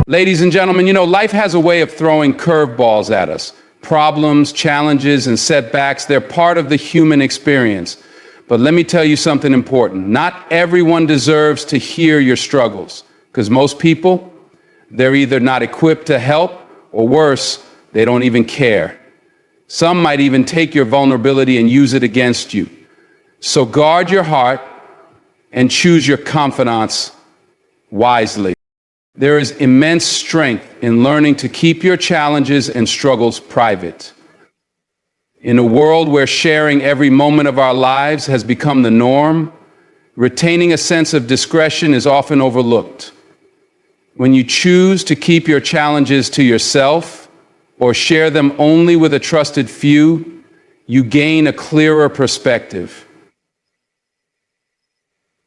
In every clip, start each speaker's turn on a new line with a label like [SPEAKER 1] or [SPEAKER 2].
[SPEAKER 1] Ladies and gentlemen, life has a way of throwing curveballs at us. Problems, challenges, and setbacks, they're part of the human experience. But let me tell you something important. Not everyone deserves to hear your struggles, because most people, they're either not equipped to help, or worse, they don't even care. Some might even take your vulnerability and use it against you. So guard your heart and choose your confidants wisely. There is immense strength in learning to keep your challenges and struggles private. In a world where sharing every moment of our lives has become the norm, retaining a sense of discretion is often overlooked. When you choose to keep your challenges to yourself or share them only with a trusted few, you gain a clearer perspective.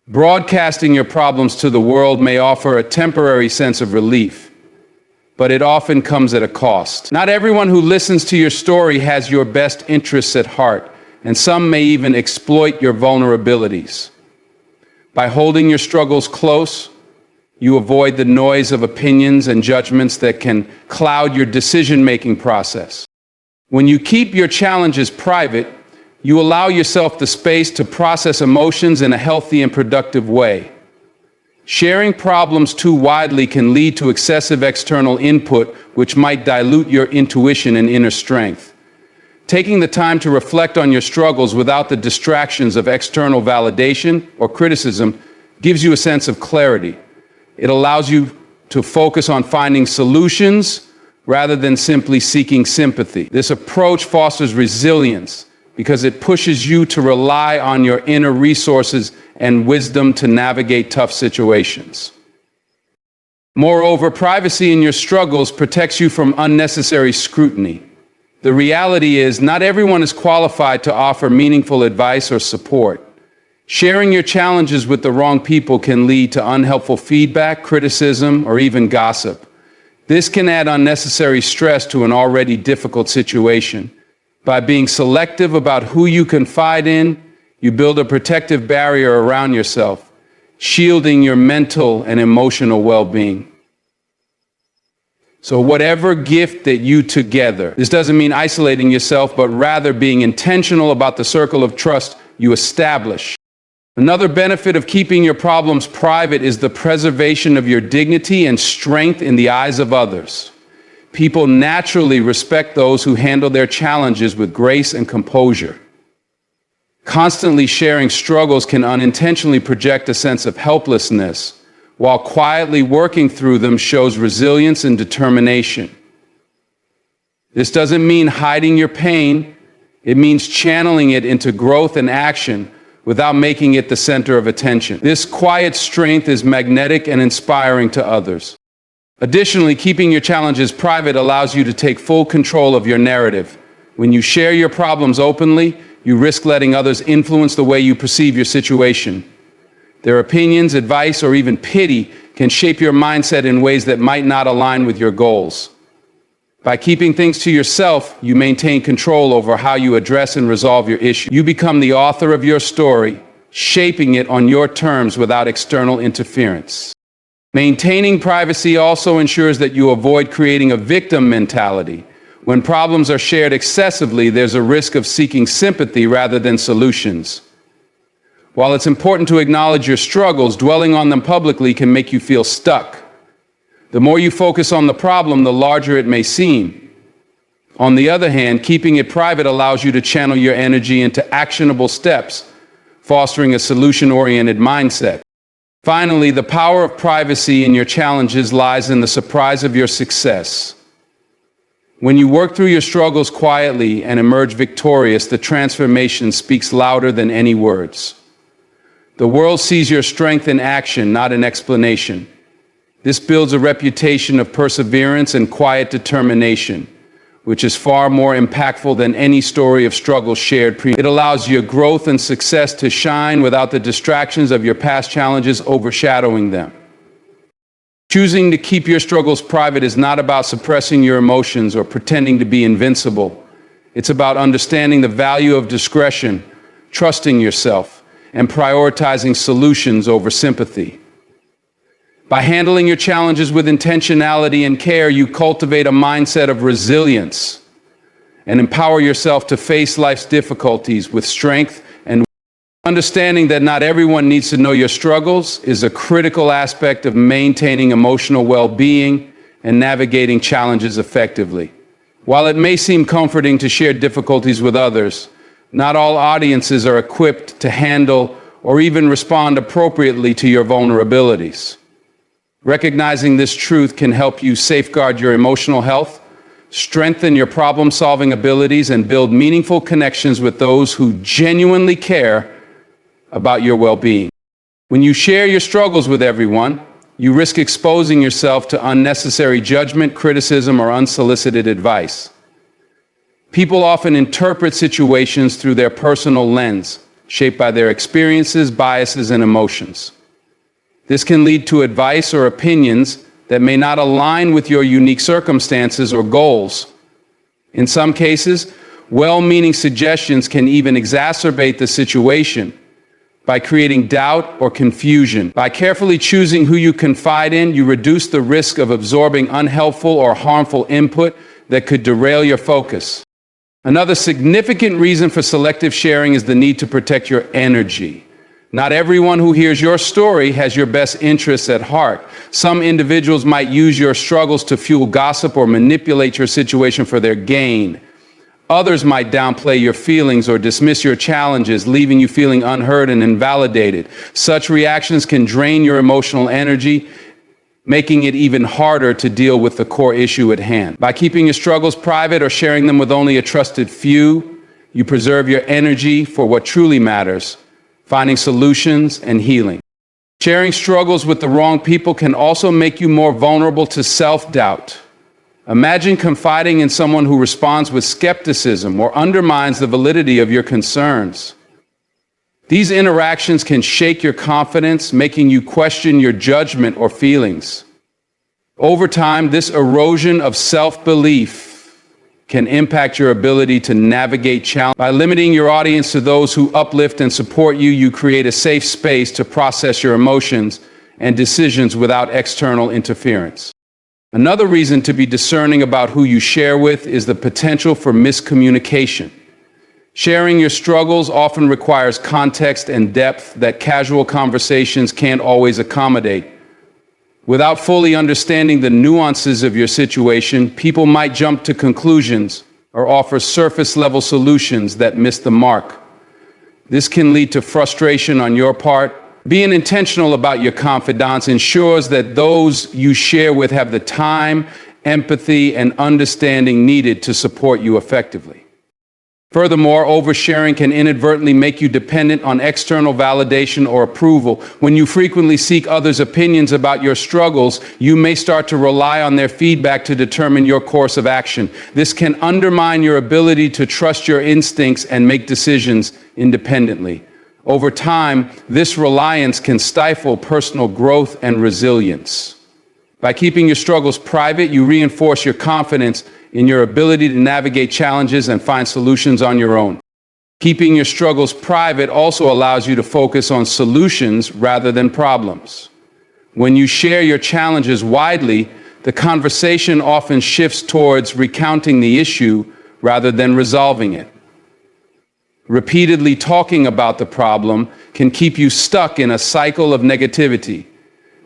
[SPEAKER 1] Broadcasting your problems to the world may offer a temporary sense of relief, but it often comes at a cost. Not everyone who listens to your story has your best interests at heart, and some may even exploit your vulnerabilities. By holding your struggles close, you avoid the noise of opinions and judgments that can cloud your decision-making process. When you keep your challenges private, you allow yourself the space to process emotions in a healthy and productive way. Sharing problems too widely can lead to excessive external input, which might dilute your intuition and inner strength. Taking the time to reflect on your struggles without the distractions of external validation or criticism gives you a sense of clarity. It allows you to focus on finding solutions rather than simply seeking sympathy. This approach fosters resilience because it pushes you to rely on your inner resources and wisdom to navigate tough situations. Moreover, privacy in your struggles protects you from unnecessary scrutiny. The reality is, not everyone is qualified to offer meaningful advice or support. Sharing your challenges with the wrong people can lead to unhelpful feedback, criticism, or even gossip. This can add unnecessary stress to an already difficult situation. By being selective about who you confide in, you build a protective barrier around yourself, shielding your mental and emotional well-being. So whatever gift that you together, this doesn't mean isolating yourself, but rather being intentional about the circle of trust you establish. Another benefit of keeping your problems private is the preservation of your dignity and strength in the eyes of others. People naturally respect those who handle their challenges with grace and composure. Constantly sharing struggles can unintentionally project a sense of helplessness, while quietly working through them shows resilience and determination. This doesn't mean hiding your pain. It means channeling it into growth and action without making it the center of attention. This quiet strength is magnetic and inspiring to others. Additionally, keeping your challenges private allows you to take full control of your narrative. When you share your problems openly, you risk letting others influence the way you perceive your situation. Their opinions, advice, or even pity can shape your mindset in ways that might not align with your goals. By keeping things to yourself, you maintain control over how you address and resolve your issue. You become the author of your story, shaping it on your terms without external interference. Maintaining privacy also ensures that you avoid creating a victim mentality. When problems are shared excessively, there's a risk of seeking sympathy rather than solutions. While it's important to acknowledge your struggles, dwelling on them publicly can make you feel stuck. The more you focus on the problem, the larger it may seem. On the other hand, keeping it private allows you to channel your energy into actionable steps, fostering a solution-oriented mindset. Finally, the power of privacy in your challenges lies in the surprise of your success. When you work through your struggles quietly and emerge victorious, the transformation speaks louder than any words. The world sees your strength in action, not in explanation. This builds a reputation of perseverance and quiet determination, which is far more impactful than any story of struggle shared previously. It allows your growth and success to shine without the distractions of your past challenges overshadowing them. Choosing to keep your struggles private is not about suppressing your emotions or pretending to be invincible. It's about understanding the value of discretion, trusting yourself, and prioritizing solutions over sympathy. By handling your challenges with intentionality and care, you cultivate a mindset of resilience and empower yourself to face life's difficulties with strength and understanding that not everyone needs to know your struggles is a critical aspect of maintaining emotional well-being and navigating challenges effectively. While it may seem comforting to share difficulties with others, not all audiences are equipped to handle or even respond appropriately to your vulnerabilities. Recognizing this truth can help you safeguard your emotional health, strengthen your problem-solving abilities, and build meaningful connections with those who genuinely care about your well-being. When you share your struggles with everyone, you risk exposing yourself to unnecessary judgment, criticism, or unsolicited advice. People often interpret situations through their personal lens, shaped by their experiences, biases, and emotions. This can lead to advice or opinions that may not align with your unique circumstances or goals. In some cases, well-meaning suggestions can even exacerbate the situation by creating doubt or confusion. By carefully choosing who you confide in, you reduce the risk of absorbing unhelpful or harmful input that could derail your focus. Another significant reason for selective sharing is the need to protect your energy. Not everyone who hears your story has your best interests at heart. Some individuals might use your struggles to fuel gossip or manipulate your situation for their gain. Others might downplay your feelings or dismiss your challenges, leaving you feeling unheard and invalidated. Such reactions can drain your emotional energy, making it even harder to deal with the core issue at hand. By keeping your struggles private or sharing them with only a trusted few, you preserve your energy for what truly matters, finding solutions and healing. Sharing struggles with the wrong people can also make you more vulnerable to self-doubt. Imagine confiding in someone who responds with skepticism or undermines the validity of your concerns. These interactions can shake your confidence, making you question your judgment or feelings. Over time, this erosion of self-belief can impact your ability to navigate challenges. By limiting your audience to those who uplift and support you, you create a safe space to process your emotions and decisions without external interference. Another reason to be discerning about who you share with is the potential for miscommunication. Sharing your struggles often requires context and depth that casual conversations can't always accommodate. Without fully understanding the nuances of your situation, people might jump to conclusions or offer surface-level solutions that miss the mark. This can lead to frustration on your part. Being intentional about your confidants ensures that those you share with have the time, empathy, and understanding needed to support you effectively. Furthermore, oversharing can inadvertently make you dependent on external validation or approval. When you frequently seek others' opinions about your struggles, you may start to rely on their feedback to determine your course of action. This can undermine your ability to trust your instincts and make decisions independently. Over time, this reliance can stifle personal growth and resilience. By keeping your struggles private, you reinforce your confidence in your ability to navigate challenges and find solutions on your own. Keeping your struggles private also allows you to focus on solutions rather than problems. When you share your challenges widely, the conversation often shifts towards recounting the issue rather than resolving it. Repeatedly talking about the problem can keep you stuck in a cycle of negativity,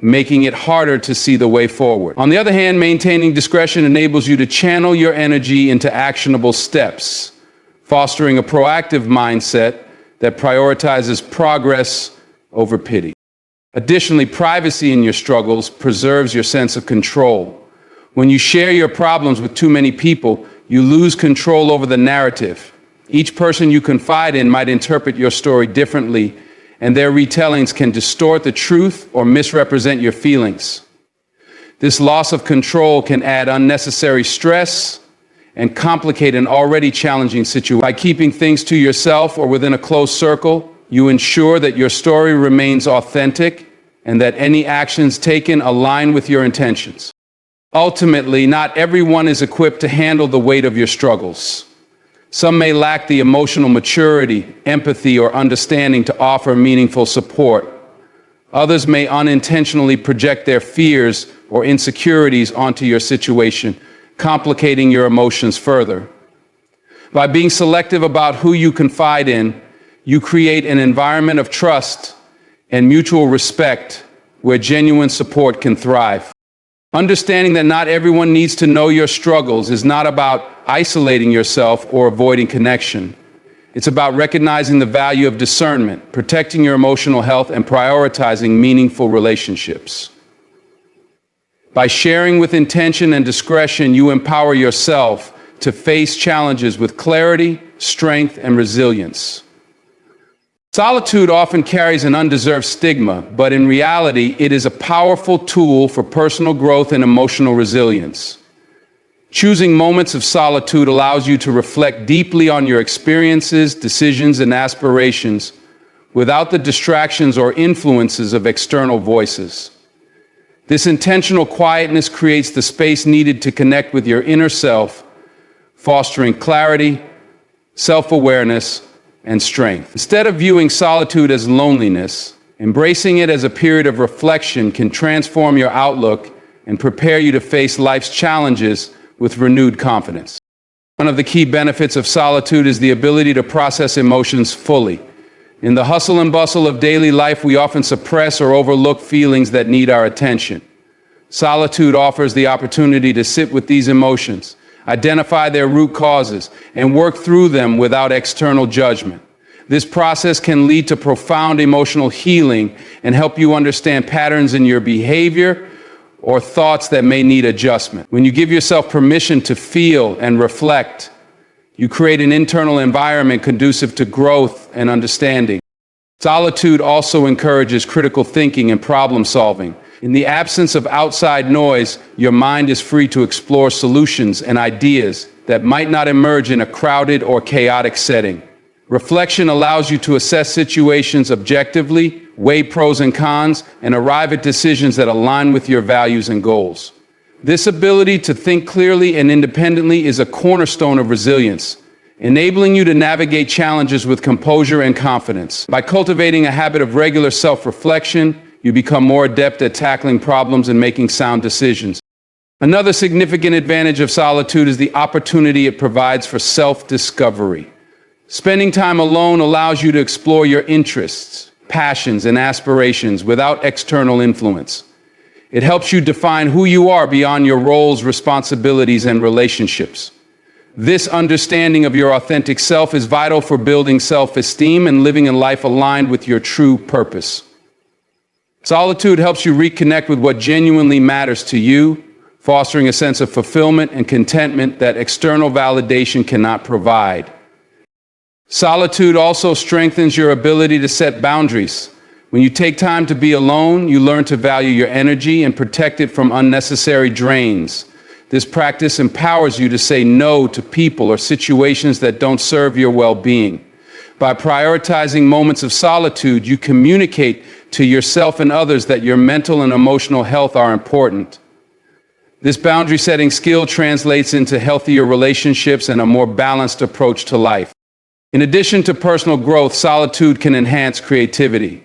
[SPEAKER 1] making it harder to see the way forward. On the other hand, maintaining discretion enables you to channel your energy into actionable steps, fostering a proactive mindset that prioritizes progress over pity. Additionally, privacy in your struggles preserves your sense of control. When you share your problems with too many people, you lose control over the narrative. Each person you confide in might interpret your story differently, and their retellings can distort the truth or misrepresent your feelings. This loss of control can add unnecessary stress and complicate an already challenging situation. By keeping things to yourself or within a close circle, you ensure that your story remains authentic and that any actions taken align with your intentions. Ultimately, not everyone is equipped to handle the weight of your struggles. Some may lack the emotional maturity, empathy, or understanding to offer meaningful support. Others may unintentionally project their fears or insecurities onto your situation, complicating your emotions further. By being selective about who you confide in, you create an environment of trust and mutual respect where genuine support can thrive. Understanding that not everyone needs to know your struggles is not about isolating yourself or avoiding connection. It's about recognizing the value of discernment, protecting your emotional health, and prioritizing meaningful relationships. By sharing with intention and discretion, you empower yourself to face challenges with clarity, strength, and resilience. Solitude often carries an undeserved stigma, but in reality, it is a powerful tool for personal growth and emotional resilience. Choosing moments of solitude allows you to reflect deeply on your experiences, decisions, and aspirations without the distractions or influences of external voices. This intentional quietness creates the space needed to connect with your inner self, fostering clarity, self-awareness, and strength. Instead of viewing solitude as loneliness, embracing it as a period of reflection can transform your outlook and prepare you to face life's challenges with renewed confidence. One of the key benefits of solitude is the ability to process emotions fully. In the hustle and bustle of daily life, we often suppress or overlook feelings that need our attention. Solitude offers the opportunity to sit with these emotions, identify their root causes, and work through them without external judgment. This process can lead to profound emotional healing and help you understand patterns in your behavior or thoughts that may need adjustment. When you give yourself permission to feel and reflect, you create an internal environment conducive to growth and understanding. Solitude also encourages critical thinking and problem solving. In the absence of outside noise, your mind is free to explore solutions and ideas that might not emerge in a crowded or chaotic setting. Reflection allows you to assess situations objectively, weigh pros and cons, and arrive at decisions that align with your values and goals. This ability to think clearly and independently is a cornerstone of resilience, enabling you to navigate challenges with composure and confidence. By cultivating a habit of regular self-reflection, you become more adept at tackling problems and making sound decisions. Another significant advantage of solitude is the opportunity it provides for self-discovery. Spending time alone allows you to explore your interests, passions, and aspirations without external influence. It helps you define who you are beyond your roles, responsibilities, and relationships. This understanding of your authentic self is vital for building self-esteem and living a life aligned with your true purpose. Solitude helps you reconnect with what genuinely matters to you, fostering a sense of fulfillment and contentment that external validation cannot provide. Solitude also strengthens your ability to set boundaries. When you take time to be alone, you learn to value your energy and protect it from unnecessary drains. This practice empowers you to say no to people or situations that don't serve your well-being. By prioritizing moments of solitude, you communicate to yourself and others that your mental and emotional health are important. This boundary-setting skill translates into healthier relationships and a more balanced approach to life. In addition to personal growth, solitude can enhance creativity.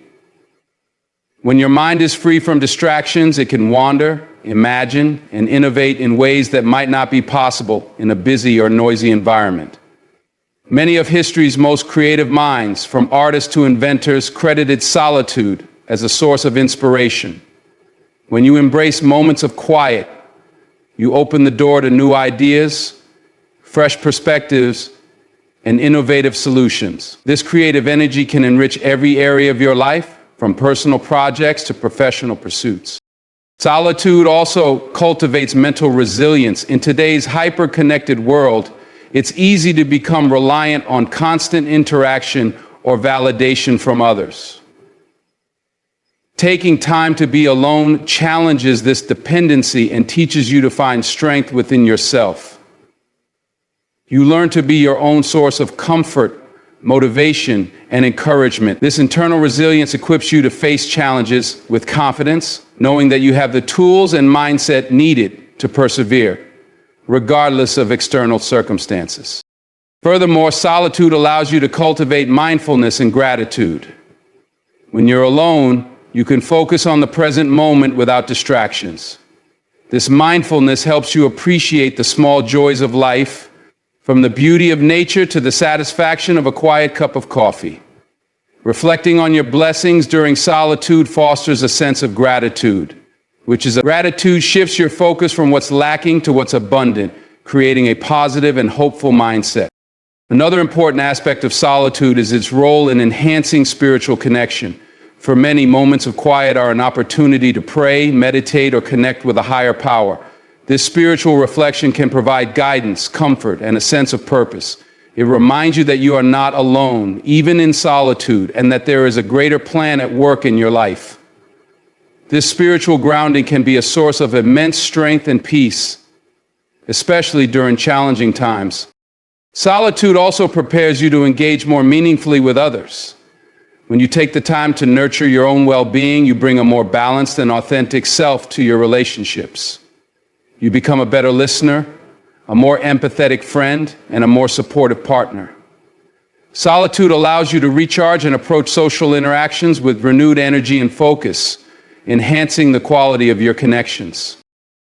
[SPEAKER 1] When your mind is free from distractions, it can wander, imagine, and innovate in ways that might not be possible in a busy or noisy environment. Many of history's most creative minds, from artists to inventors, credited solitude as a source of inspiration. When you embrace moments of quiet, you open the door to new ideas, fresh perspectives, and innovative solutions. This creative energy can enrich every area of your life, from personal projects to professional pursuits. Solitude also cultivates mental resilience. In today's hyper-connected world, it's easy to become reliant on constant interaction or validation from others. Taking time to be alone challenges this dependency and teaches you to find strength within yourself. You learn to be your own source of comfort, motivation, and encouragement. This internal resilience equips you to face challenges with confidence, knowing that you have the tools and mindset needed to persevere, regardless of external circumstances. Furthermore, solitude allows you to cultivate mindfulness and gratitude. When you're alone, You can focus on the present moment without distractions. This mindfulness helps you appreciate the small joys of life, from the beauty of nature to the satisfaction of a quiet cup of coffee. Reflecting on your blessings during solitude fosters a sense of gratitude, gratitude shifts your focus from what's lacking to what's abundant, creating a positive and hopeful mindset. Another important aspect of solitude is its role in enhancing spiritual connection. For many, moments of quiet are an opportunity to pray, meditate, or connect with a higher power. This spiritual reflection can provide guidance, comfort, and a sense of purpose. It reminds you that you are not alone, even in solitude, and that there is a greater plan at work in your life. This spiritual grounding can be a source of immense strength and peace, especially during challenging times. Solitude also prepares you to engage more meaningfully with others. When you take the time to nurture your own well-being, you bring a more balanced and authentic self to your relationships. You become a better listener, a more empathetic friend, and a more supportive partner. Solitude allows you to recharge and approach social interactions with renewed energy and focus, enhancing the quality of your connections.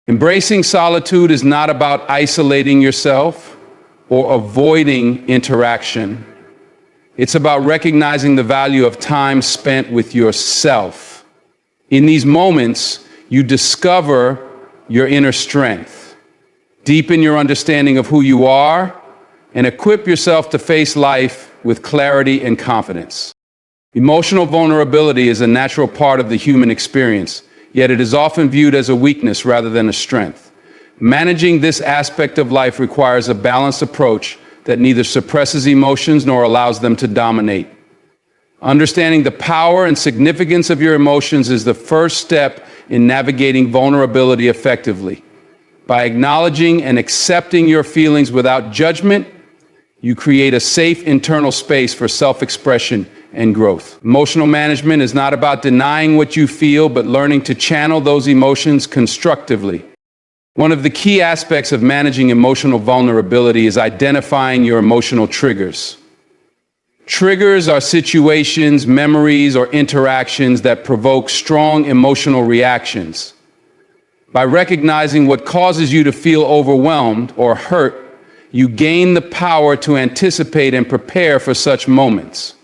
[SPEAKER 1] Embracing solitude is not about isolating yourself or avoiding interaction. It's about recognizing the value of time spent with yourself. In these moments, you discover your inner strength, deepen your understanding of who you are, and equip yourself to face life with clarity and confidence. Emotional vulnerability is a natural part of the human experience, yet it is often viewed as a weakness rather than a strength. Managing this aspect of life requires a balanced approach that neither suppresses emotions nor allows them to dominate. Understanding the power and significance of your emotions is the first step in navigating vulnerability effectively. By acknowledging and accepting your feelings without judgment, you create a safe internal space for self-expression and growth. Emotional management is not about denying what you feel, but learning to channel those emotions constructively. One of the key aspects of managing emotional vulnerability is identifying your emotional triggers. Triggers are situations, memories, or interactions that provoke strong emotional reactions. By recognizing what causes you to feel overwhelmed or hurt, you gain the power to anticipate and prepare for such moments.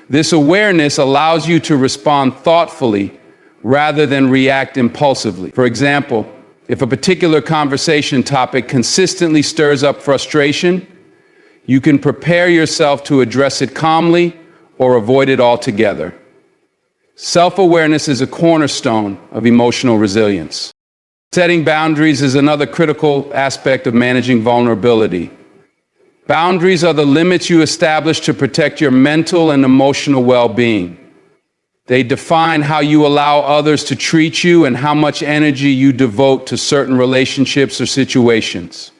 [SPEAKER 1] This awareness allows you to respond thoughtfully rather than react impulsively. For example, if a particular conversation topic consistently stirs up frustration, you can prepare yourself to address it calmly or avoid it altogether. Self-awareness is a cornerstone of emotional resilience. Setting boundaries is another critical aspect of managing vulnerability. Boundaries are the limits you establish to protect your mental and emotional well-being. They define how you allow others to treat you and how much energy you devote to certain relationships or situations.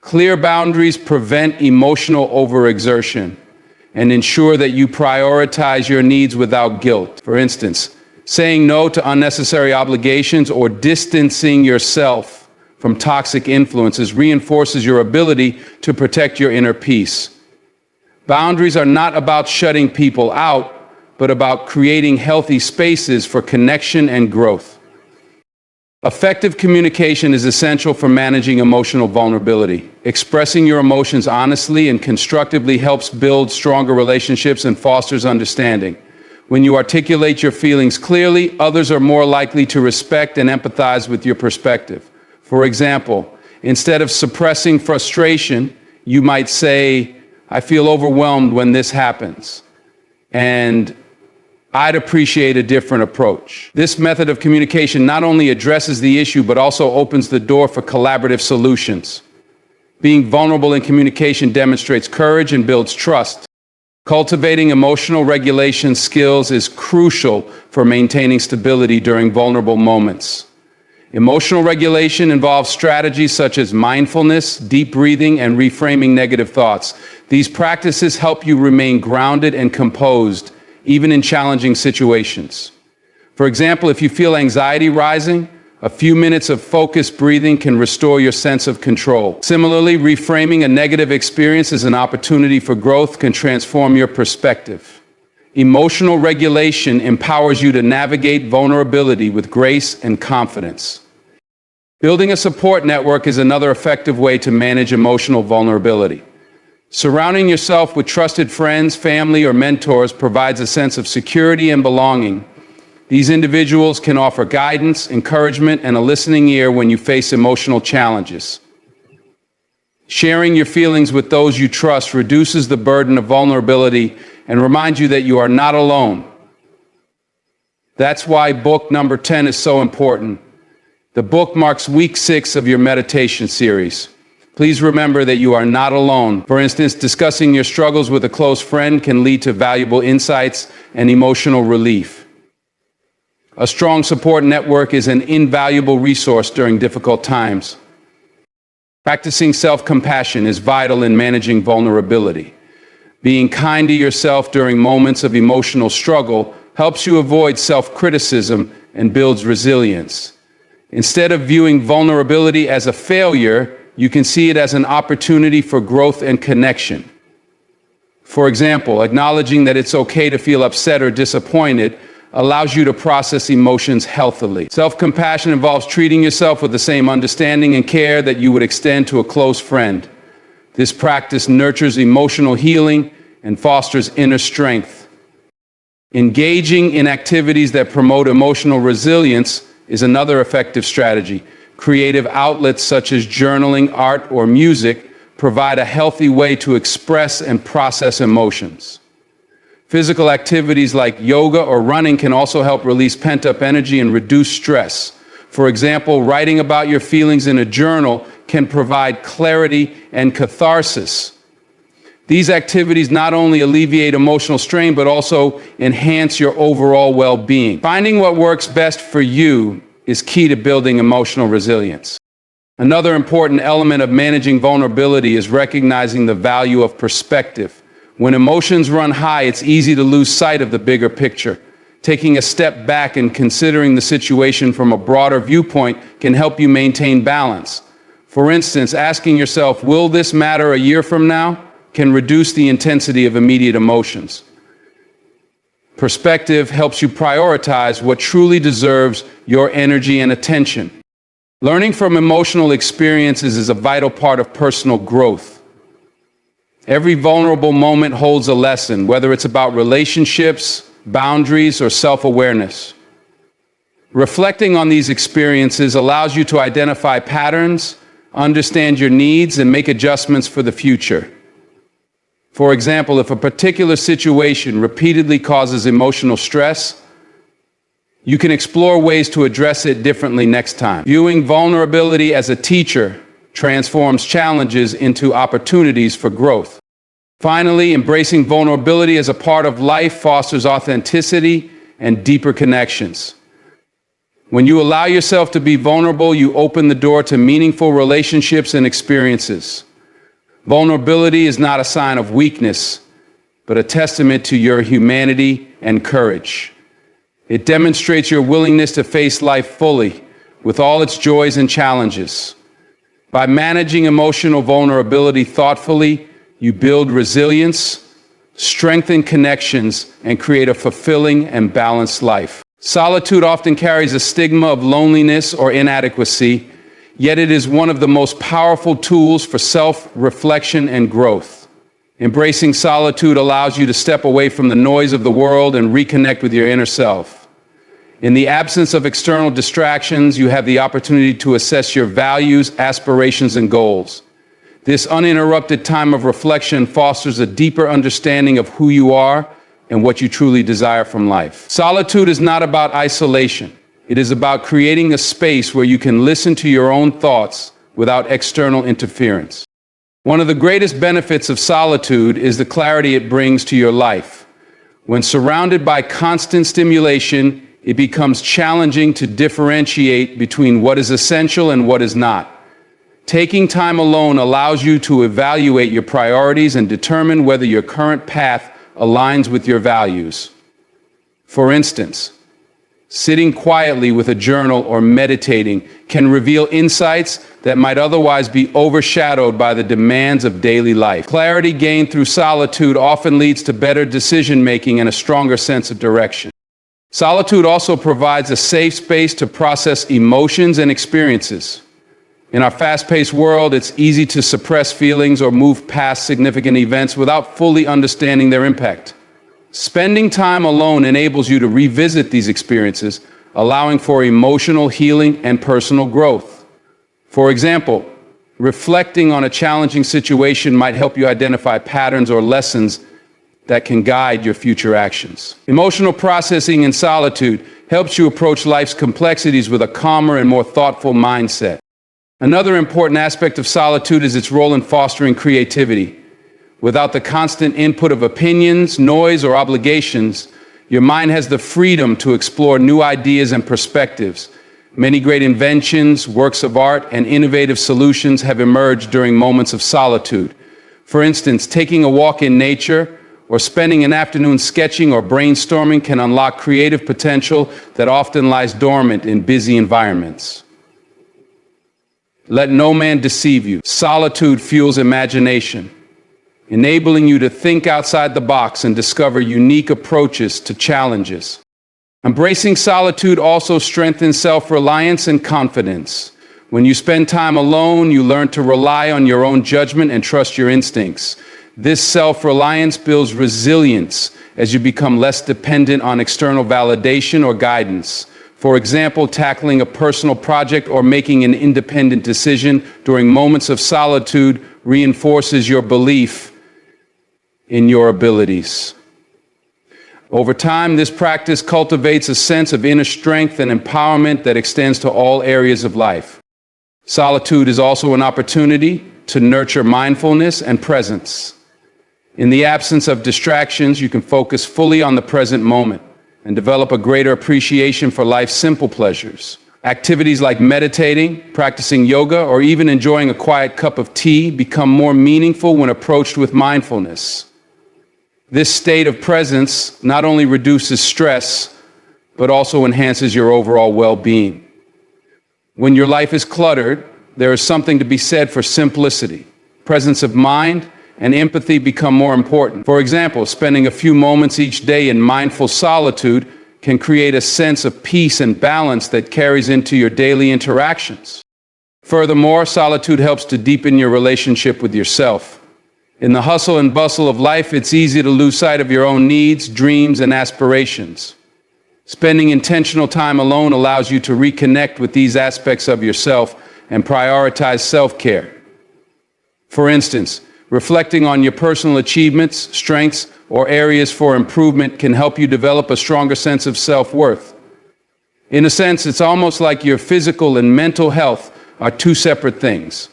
[SPEAKER 1] Clear boundaries prevent emotional overexertion and ensure that you prioritize your needs without guilt. For instance, saying no to unnecessary obligations or distancing yourself from toxic influences reinforces your ability to protect your inner peace. Boundaries are not about shutting people out, but about creating healthy spaces for connection and growth. Effective communication is essential for managing emotional vulnerability. Expressing your emotions honestly and constructively helps build stronger relationships and fosters understanding. When you articulate your feelings clearly, others are more likely to respect and empathize with your perspective. For example, instead of suppressing frustration, you might say, "I feel overwhelmed when this happens, and I'd appreciate a different approach." This method of communication not only addresses the issue, but also opens the door for collaborative solutions. Being vulnerable in communication demonstrates courage and builds trust. Cultivating emotional regulation skills is crucial for maintaining stability during vulnerable moments. Emotional regulation involves strategies such as mindfulness, deep breathing, and reframing negative thoughts. These practices help you remain grounded and composed, even in challenging situations. For example, if you feel anxiety rising, a few minutes of focused breathing can restore your sense of control. Similarly, reframing a negative experience as an opportunity for growth can transform your perspective. Emotional regulation empowers you to navigate vulnerability with grace and confidence. Building a support network is another effective way to manage emotional vulnerability. Surrounding yourself with trusted friends, family, or mentors provides a sense of security and belonging. These individuals can offer guidance, encouragement, and a listening ear when you face emotional challenges. Sharing your feelings with those you trust reduces the burden of vulnerability and reminds you that you are not alone. That's why book number 10 is so important. The book marks week 6 of your meditation series. Please remember that you are not alone. For instance, discussing your struggles with a close friend can lead to valuable insights and emotional relief. A strong support network is an invaluable resource during difficult times. Practicing self-compassion is vital in managing vulnerability. Being kind to yourself during moments of emotional struggle helps you avoid self-criticism and builds resilience. Instead of viewing vulnerability as a failure, you can see it as an opportunity for growth and connection. For example, acknowledging that it's okay to feel upset or disappointed allows you to process emotions healthily. Self-compassion involves treating yourself with the same understanding and care that you would extend to a close friend. This practice nurtures emotional healing and fosters inner strength. Engaging in activities that promote emotional resilience is another effective strategy. Creative outlets such as journaling, art, or music provide a healthy way to express and process emotions. Physical activities like yoga or running can also help release pent-up energy and reduce stress. For example, writing about your feelings in a journal can provide clarity and catharsis. These activities not only alleviate emotional strain, but also enhance your overall well-being. Finding what works best for you is key to building emotional resilience. Another important element of managing vulnerability is recognizing the value of perspective. When emotions run high, it's easy to lose sight of the bigger picture. Taking a step back and considering the situation from a broader viewpoint can help you maintain balance. For instance, asking yourself, will this matter a year from now, can reduce the intensity of immediate emotions. Perspective helps you prioritize what truly deserves your energy and attention. Learning from emotional experiences is a vital part of personal growth. Every vulnerable moment holds a lesson, whether it's about relationships, boundaries, or self-awareness. Reflecting on these experiences allows you to identify patterns, understand your needs, and make adjustments for the future. For example, if a particular situation repeatedly causes emotional stress, you can explore ways to address it differently next time. Viewing vulnerability as a teacher transforms challenges into opportunities for growth. Finally, embracing vulnerability as a part of life fosters authenticity and deeper connections. When you allow yourself to be vulnerable, you open the door to meaningful relationships and experiences. Vulnerability is not a sign of weakness, but a testament to your humanity and courage. It demonstrates your willingness to face life fully, with all its joys and challenges. By managing emotional vulnerability thoughtfully, you build resilience, strengthen connections, and create a fulfilling and balanced life. Solitude often carries a stigma of loneliness or inadequacy, yet it is one of the most powerful tools for self-reflection and growth. Embracing solitude allows you to step away from the noise of the world and reconnect with your inner self. In the absence of external distractions, you have the opportunity to assess your values, aspirations, and goals. This uninterrupted time of reflection fosters a deeper understanding of who you are and what you truly desire from life. Solitude is not about isolation. It is about creating a space where you can listen to your own thoughts without external interference. One of the greatest benefits of solitude is the clarity it brings to your life. When surrounded by constant stimulation, it becomes challenging to differentiate between what is essential and what is not. Taking time alone allows you to evaluate your priorities and determine whether your current path aligns with your values. For instance, Sitting quietly with a journal or meditating can reveal insights that might otherwise be overshadowed by the demands of daily life. Clarity gained through solitude often leads to better decision-making and a stronger sense of direction. Solitude also provides a safe space to process emotions and experiences. In our fast-paced world, it's easy to suppress feelings or move past significant events without fully understanding their impact. Spending time alone enables you to revisit these experiences, allowing for emotional healing and personal growth. For example, reflecting on a challenging situation might help you identify patterns or lessons that can guide your future actions. Emotional processing in solitude helps you approach life's complexities with a calmer and more thoughtful mindset. Another important aspect of solitude is its role in fostering creativity. Without the constant input of opinions, noise, or obligations, your mind has the freedom to explore new ideas and perspectives. Many great inventions, works of art, and innovative solutions have emerged during moments of solitude. For instance, taking a walk in nature or spending an afternoon sketching or brainstorming can unlock creative potential that often lies dormant in busy environments. Let no man deceive you. Solitude fuels imagination, enabling you to think outside the box and discover unique approaches to challenges. Embracing solitude also strengthens self-reliance and confidence. When you spend time alone, you learn to rely on your own judgment and trust your instincts. This self-reliance builds resilience as you become less dependent on external validation or guidance. For example, tackling a personal project or making an independent decision during moments of solitude reinforces your belief in your abilities. Over time, this practice cultivates a sense of inner strength and empowerment that extends to all areas of life. Solitude is also an opportunity to nurture mindfulness and presence. In the absence of distractions, you can focus fully on the present moment and develop a greater appreciation for life's simple pleasures. Activities like meditating, practicing yoga, or even enjoying a quiet cup of tea become more meaningful when approached with mindfulness. This state of presence not only reduces stress, but also enhances your overall well-being. When your life is cluttered, there is something to be said for simplicity. Presence of mind and empathy become more important. For example, spending a few moments each day in mindful solitude can create a sense of peace and balance that carries into your daily interactions. Furthermore, solitude helps to deepen your relationship with yourself. In the hustle and bustle of life, it's easy to lose sight of your own needs, dreams, and aspirations. Spending intentional time alone allows you to reconnect with these aspects of yourself and prioritize self-care. For instance, reflecting on your personal achievements, strengths, or areas for improvement can help you develop a stronger sense of self-worth. In a sense, it's almost like your physical and mental health are two separate things.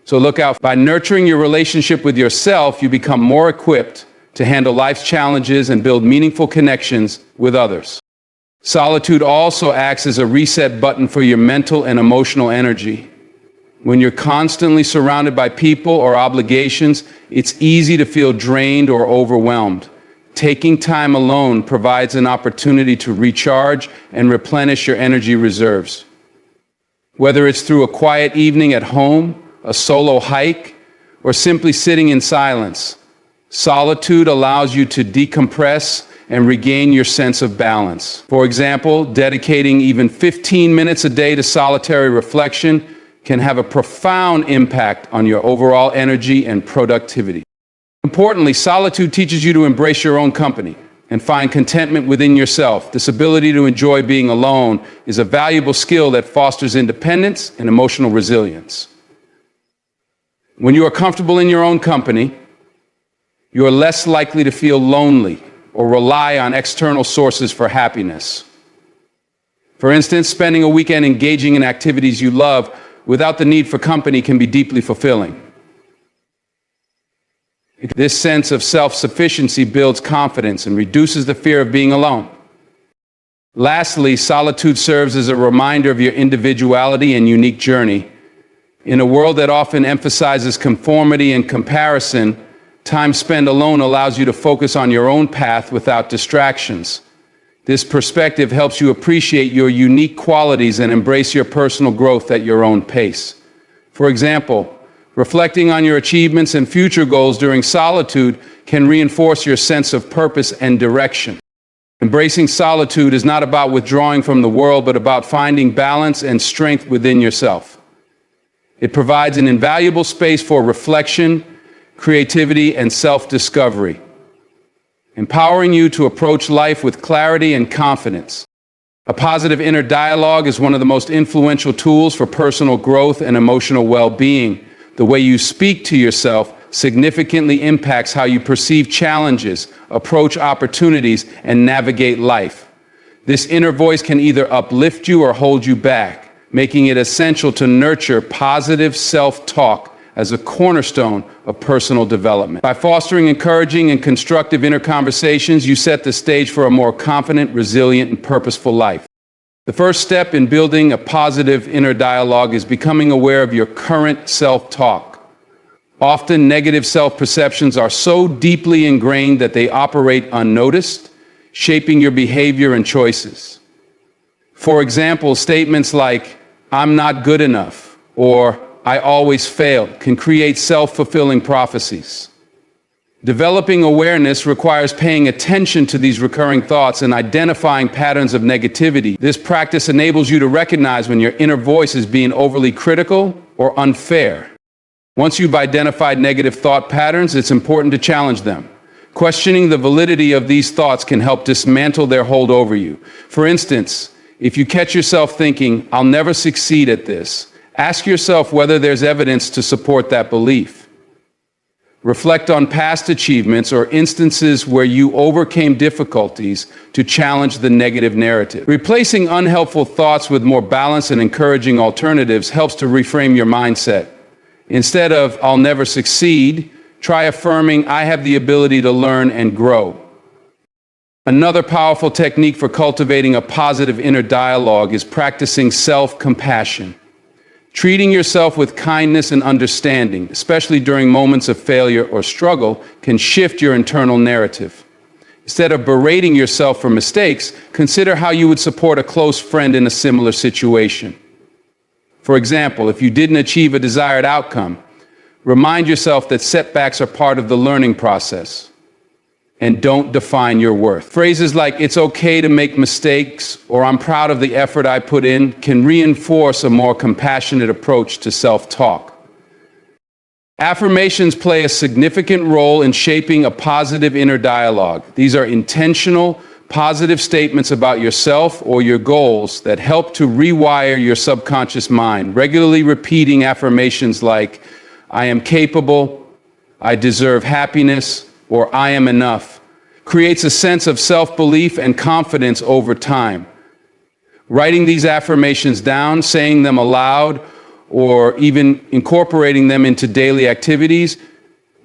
[SPEAKER 1] So look out. By nurturing your relationship with yourself, you become more equipped to handle life's challenges and build meaningful connections with others. Solitude also acts as a reset button for your mental and emotional energy. When you're constantly surrounded by people or obligations, it's easy to feel drained or overwhelmed. Taking time alone provides an opportunity to recharge and replenish your energy reserves. Whether it's through a quiet evening at home, a solo hike, or simply sitting in silence, solitude allows you to decompress and regain your sense of balance. For example, dedicating even 15 minutes a day to solitary reflection can have a profound impact on your overall energy and productivity. Importantly, solitude teaches you to embrace your own company and find contentment within yourself. This ability to enjoy being alone is a valuable skill that fosters independence and emotional resilience. When you are comfortable in your own company, you are less likely to feel lonely or rely on external sources for happiness. For instance, spending a weekend engaging in activities you love without the need for company can be deeply fulfilling. This sense of self-sufficiency builds confidence and reduces the fear of being alone. Lastly, solitude serves as a reminder of your individuality and unique journey. In a world that often emphasizes conformity and comparison, time spent alone allows you to focus on your own path without distractions. This perspective helps you appreciate your unique qualities and embrace your personal growth at your own pace. For example, reflecting on your achievements and future goals during solitude can reinforce your sense of purpose and direction. Embracing solitude is not about withdrawing from the world, but about finding balance and strength within yourself. It provides an invaluable space for reflection, creativity, and self-discovery, empowering you to approach life with clarity and confidence. A positive inner dialogue is one of the most influential tools for personal growth and emotional well-being. The way you speak to yourself significantly impacts how you perceive challenges, approach opportunities, and navigate life. This inner voice can either uplift you or hold you back, making it essential to nurture positive self-talk as a cornerstone of personal development. By fostering encouraging and constructive inner conversations, you set the stage for a more confident, resilient, and purposeful life. The first step in building a positive inner dialogue is becoming aware of your current self-talk. Often, negative self-perceptions are so deeply ingrained that they operate unnoticed, shaping your behavior and choices. For example, statements like, "I'm not good enough," or "I always fail," can create self-fulfilling prophecies. Developing awareness requires paying attention to these recurring thoughts and identifying patterns of negativity. This practice enables you to recognize when your inner voice is being overly critical or unfair. Once you've identified negative thought patterns, it's important to challenge them. Questioning the validity of these thoughts can help dismantle their hold over you. For instance, if you catch yourself thinking, "I'll never succeed at this," ask yourself whether there's evidence to support that belief. Reflect on past achievements or instances where you overcame difficulties to challenge the negative narrative. Replacing unhelpful thoughts with more balanced and encouraging alternatives helps to reframe your mindset. Instead of "I'll never succeed," try affirming, "I have the ability to learn and grow." Another powerful technique for cultivating a positive inner dialogue is practicing self-compassion. Treating yourself with kindness and understanding, especially during moments of failure or struggle, can shift your internal narrative. Instead of berating yourself for mistakes, consider how you would support a close friend in a similar situation. For example, if you didn't achieve a desired outcome, remind yourself that setbacks are part of the learning process and don't define your worth. Phrases like "it's okay to make mistakes" or "I'm proud of the effort I put in" can reinforce a more compassionate approach to self-talk. Affirmations play a significant role in shaping a positive inner dialogue. These are intentional, positive statements about yourself or your goals that help to rewire your subconscious mind. Regularly repeating affirmations like, "I am capable," "I deserve happiness," or "I am enough," creates a sense of self-belief and confidence over time. Writing these affirmations down, saying them aloud, or even incorporating them into daily activities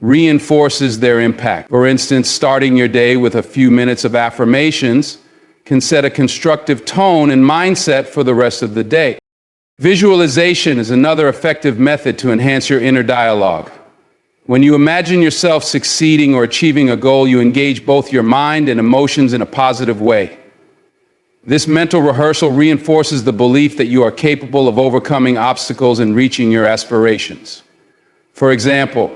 [SPEAKER 1] reinforces their impact. For instance, starting your day with a few minutes of affirmations can set a constructive tone and mindset for the rest of the day. Visualization is another effective method to enhance your inner dialogue. When you imagine yourself succeeding or achieving a goal, you engage both your mind and emotions in a positive way. This mental rehearsal reinforces the belief that you are capable of overcoming obstacles and reaching your aspirations. For example,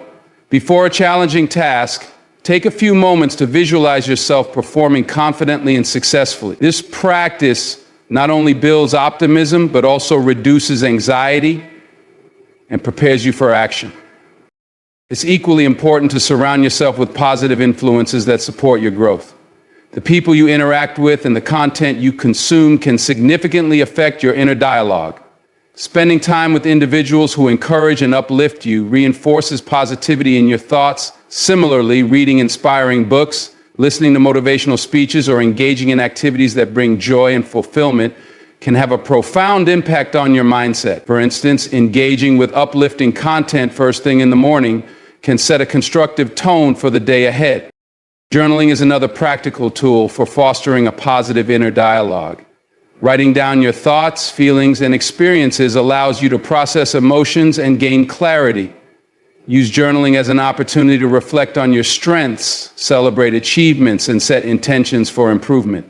[SPEAKER 1] before a challenging task, take a few moments to visualize yourself performing confidently and successfully. This practice not only builds optimism, but also reduces anxiety and prepares you for action. It's equally important to surround yourself with positive influences that support your growth. The people you interact with and the content you consume can significantly affect your inner dialogue. Spending time with individuals who encourage and uplift you reinforces positivity in your thoughts. Similarly, reading inspiring books, listening to motivational speeches, or engaging in activities that bring joy and fulfillment can have a profound impact on your mindset. For instance, engaging with uplifting content first thing in the morning can set a constructive tone for the day ahead. Journaling is another practical tool for fostering a positive inner dialogue. Writing down your thoughts, feelings, and experiences allows you to process emotions and gain clarity. Use journaling as an opportunity to reflect on your strengths, celebrate achievements, and set intentions for improvement.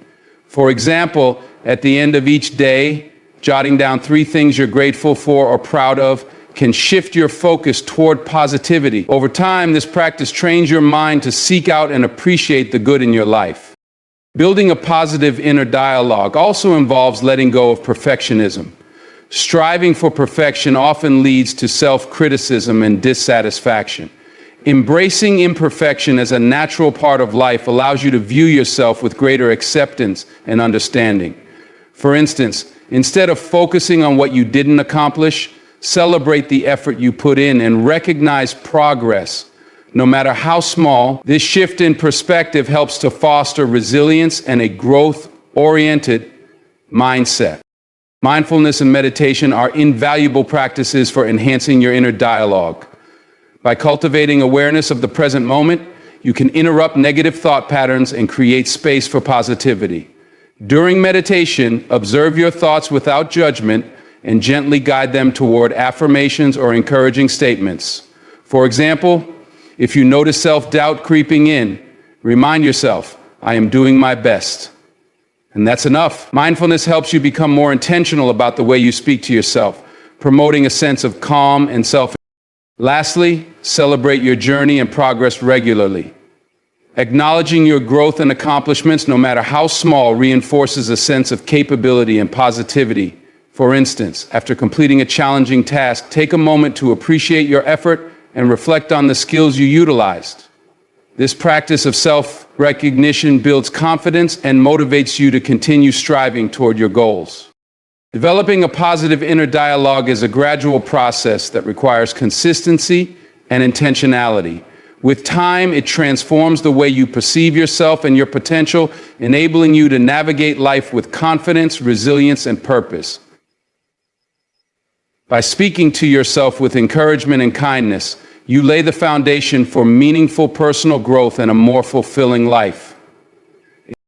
[SPEAKER 1] For example, at the end of each day, jotting down 3 things you're grateful for or proud of can shift your focus toward positivity. Over time, this practice trains your mind to seek out and appreciate the good in your life. Building a positive inner dialogue also involves letting go of perfectionism. Striving for perfection often leads to self-criticism and dissatisfaction. Embracing imperfection as a natural part of life allows you to view yourself with greater acceptance and understanding. For instance, instead of focusing on what you didn't accomplish, celebrate the effort you put in and recognize progress. No matter how small, this shift in perspective helps to foster resilience and a growth-oriented mindset. Mindfulness and meditation are invaluable practices for enhancing your inner dialogue. By cultivating awareness of the present moment, you can interrupt negative thought patterns and create space for positivity. During meditation, observe your thoughts without judgment and gently guide them toward affirmations or encouraging statements. For example, if you notice self-doubt creeping in, remind yourself, I am doing my best. And that's enough. Mindfulness helps you become more intentional about the way you speak to yourself, promoting a sense of calm and self. Lastly, celebrate your journey and progress regularly. Acknowledging your growth and accomplishments, no matter how small, reinforces a sense of capability and positivity. For instance, after completing a challenging task, take a moment to appreciate your effort and reflect on the skills you utilized. This practice of self-recognition builds confidence and motivates you to continue striving toward your goals. Developing a positive inner dialogue is a gradual process that requires consistency and intentionality. With time, it transforms the way you perceive yourself and your potential, enabling you to navigate life with confidence, resilience, and purpose. By speaking to yourself with encouragement and kindness, you lay the foundation for meaningful personal growth and a more fulfilling life.